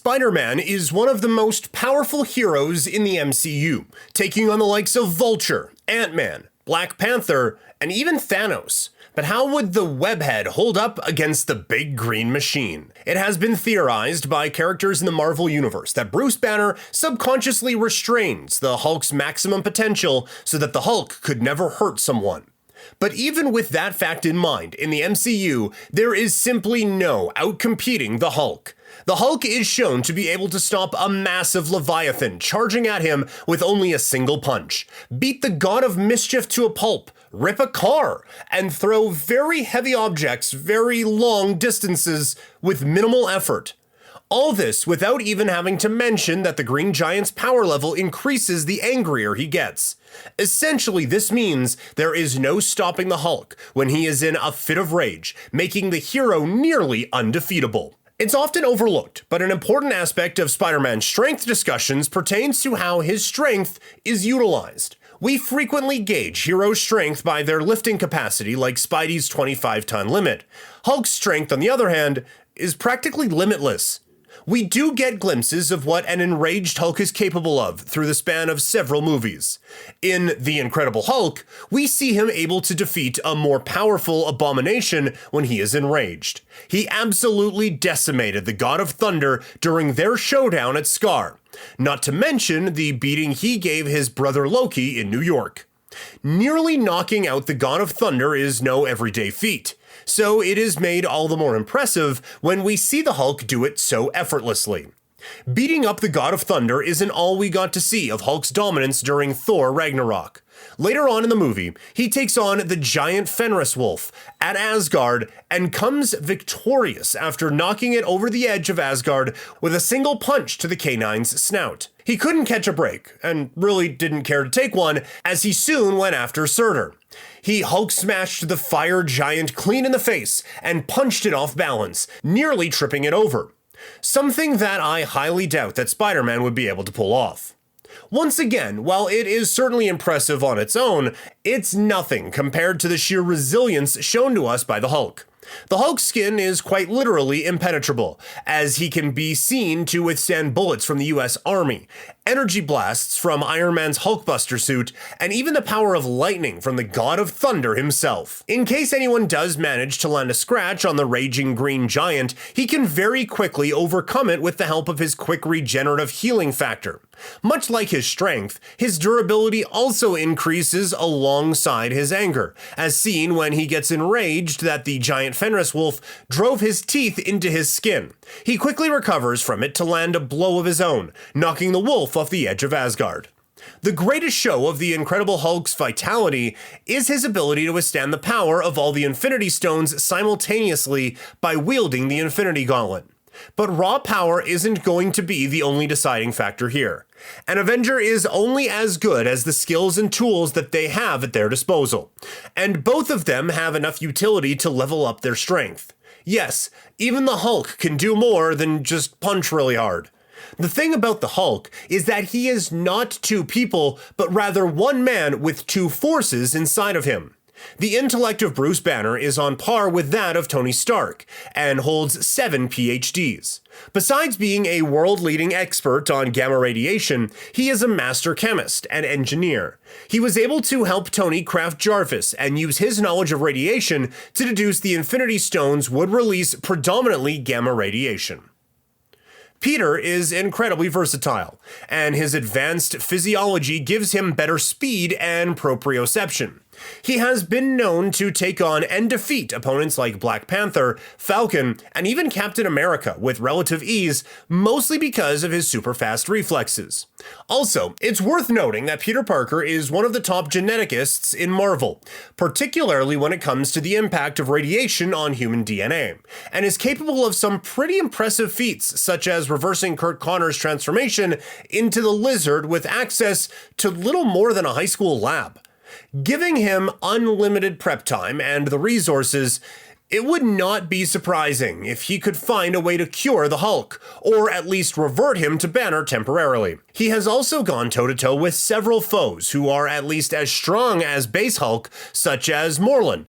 Spider-Man is one of the most powerful heroes in the MCU, taking on the likes of Vulture, Ant-Man, Black Panther, and even Thanos. But how would the Webhead hold up against the Big Green Machine? It has been theorized by characters in the Marvel Universe that Bruce Banner subconsciously restrains the Hulk's maximum potential so that the Hulk could never hurt someone. But even with that fact in mind, in the MCU, there is simply no outcompeting the Hulk. The Hulk is shown to be able to stop a massive Leviathan charging at him with only a single punch, beat the God of Mischief to a pulp, rip a car, and throw very heavy objects very long distances with minimal effort. All this without even having to mention that the Green Giant's power level increases the angrier he gets. Essentially, this means there is no stopping the Hulk when he is in a fit of rage, making the hero nearly undefeatable. It's often overlooked, but an important aspect of Spider-Man's strength discussions pertains to how his strength is utilized. We frequently gauge heroes' strength by their lifting capacity, like Spidey's 25-ton limit. Hulk's strength, on the other hand, is practically limitless. We do get glimpses of what an enraged Hulk is capable of through the span of several movies. In The Incredible Hulk, we see him able to defeat a more powerful Abomination when he is enraged. He absolutely decimated the God of Thunder during their showdown at Scar, not to mention the beating he gave his brother Loki in New York. Nearly knocking out the God of Thunder is no everyday feat, so it is made all the more impressive when we see the Hulk do it so effortlessly. Beating up the God of Thunder isn't all we got to see of Hulk's dominance during Thor Ragnarok. Later on in the movie, he takes on the giant Fenris Wolf at Asgard and comes victorious after knocking it over the edge of Asgard with a single punch to the canine's snout. He couldn't catch a break, and really didn't care to take one, as he soon went after Surtur. He Hulk smashed the fire giant clean in the face and punched it off balance, nearly tripping it over. Something that I highly doubt that Spider-Man would be able to pull off. Once again, while it is certainly impressive on its own, it's nothing compared to the sheer resilience shown to us by the Hulk. The Hulk's skin is quite literally impenetrable, as he can be seen to withstand bullets from the US Army, energy blasts from Iron Man's Hulkbuster suit, and even the power of lightning from the God of Thunder himself. In case anyone does manage to land a scratch on the raging Green Giant, he can very quickly overcome it with the help of his quick regenerative healing factor. Much like his strength, his durability also increases alongside his anger, as seen when he gets enraged that the giant Fenris Wolf drove his teeth into his skin. He quickly recovers from it to land a blow of his own, knocking the wolf off the edge of Asgard. The greatest show of the Incredible Hulk's vitality is his ability to withstand the power of all the Infinity Stones simultaneously by wielding the Infinity Gauntlet. But raw power isn't going to be the only deciding factor here. An Avenger is only as good as the skills and tools that they have at their disposal, and both of them have enough utility to level up their strength. Yes, even the Hulk can do more than just punch really hard. The thing about the Hulk is that he is not two people, but rather one man with two forces inside of him. The intellect of Bruce Banner is on par with that of Tony Stark, and holds 7 PhDs. Besides being a world-leading expert on gamma radiation, he is a master chemist and engineer. He was able to help Tony craft Jarvis and use his knowledge of radiation to deduce the Infinity Stones would release predominantly gamma radiation. Peter is incredibly versatile, and his advanced physiology gives him better speed and proprioception. He has been known to take on and defeat opponents like Black Panther, Falcon, and even Captain America with relative ease, mostly because of his super fast reflexes. Also, it's worth noting that Peter Parker is one of the top geneticists in Marvel, particularly when it comes to the impact of radiation on human DNA, and is capable of some pretty impressive feats, such as reversing Kurt Connor's transformation into the Lizard with access to little more than a high school lab. Giving him unlimited prep time and the resources, it would not be surprising if he could find a way to cure the Hulk, or at least revert him to Banner temporarily. He has also gone toe-to-toe with several foes who are at least as strong as base Hulk, such as Morlun.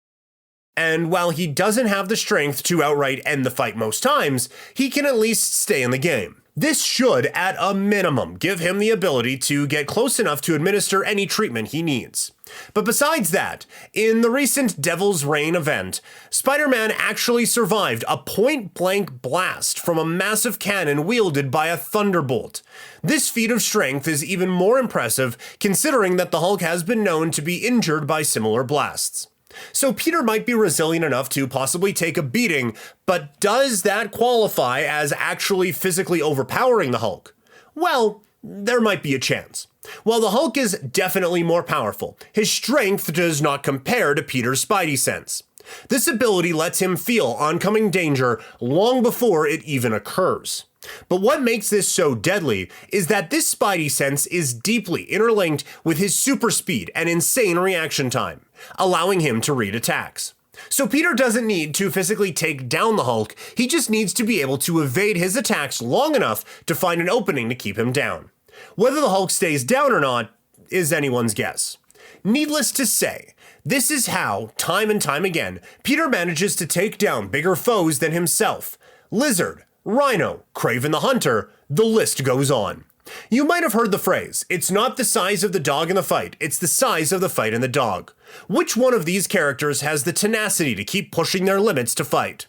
And while he doesn't have the strength to outright end the fight most times, he can at least stay in the game. This should, at a minimum, give him the ability to get close enough to administer any treatment he needs. But besides that, in the recent Devil's Reign event, Spider-Man actually survived a point-blank blast from a massive cannon wielded by a thunderbolt. This feat of strength is even more impressive considering that the Hulk has been known to be injured by similar blasts. So Peter might be resilient enough to possibly take a beating, but does that qualify as actually physically overpowering the Hulk? Well, there might be a chance. While the Hulk is definitely more powerful, his strength does not compare to Peter's Spidey sense. This ability lets him feel oncoming danger long before it even occurs. But what makes this so deadly is that this Spidey sense is deeply interlinked with his super speed and insane reaction time, allowing him to read attacks. So Peter doesn't need to physically take down the Hulk, he just needs to be able to evade his attacks long enough to find an opening to keep him down. Whether the Hulk stays down or not is anyone's guess. Needless to say, this is how, time and time again, Peter manages to take down bigger foes than himself. Lizard, Rhino, Kraven the Hunter, the list goes on. You might have heard the phrase, it's not the size of the dog in the fight, it's the size of the fight in the dog. Which one of these characters has the tenacity to keep pushing their limits to fight?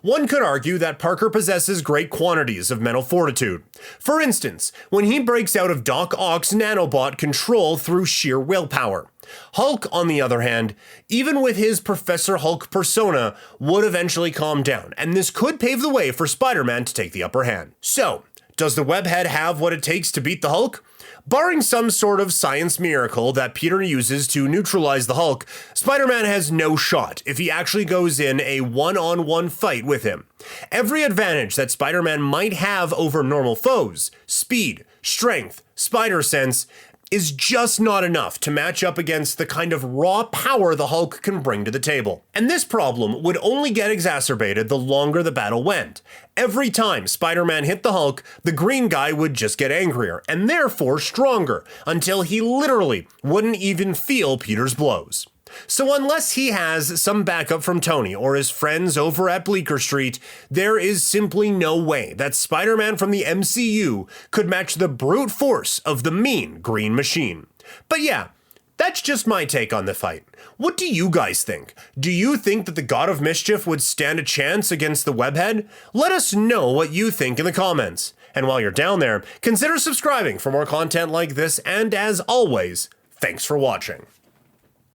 One could argue that Parker possesses great quantities of mental fortitude. For instance, when he breaks out of Doc Ock's nanobot control through sheer willpower. Hulk, on the other hand, even with his Professor Hulk persona, would eventually calm down, and this could pave the way for Spider-Man to take the upper hand. So, does the webhead have what it takes to beat the Hulk? Barring some sort of science miracle that Peter uses to neutralize the Hulk, Spider-Man has no shot if he actually goes in a one-on-one fight with him. Every advantage that Spider-Man might have over normal foes, speed, strength, spider sense, is just not enough to match up against the kind of raw power the Hulk can bring to the table. And this problem would only get exacerbated the longer the battle went. Every time Spider-Man hit the Hulk, the green guy would just get angrier, and therefore stronger, until he literally wouldn't even feel Peter's blows. So unless he has some backup from Tony or his friends over at Bleecker Street, there is simply no way that Spider-Man from the MCU could match the brute force of the mean Green Machine. But yeah, that's just my take on the fight. What do you guys think? Do you think that the God of Mischief would stand a chance against the Webhead? Let us know what you think in the comments. And while you're down there, consider subscribing for more content like this, and as always, thanks for watching.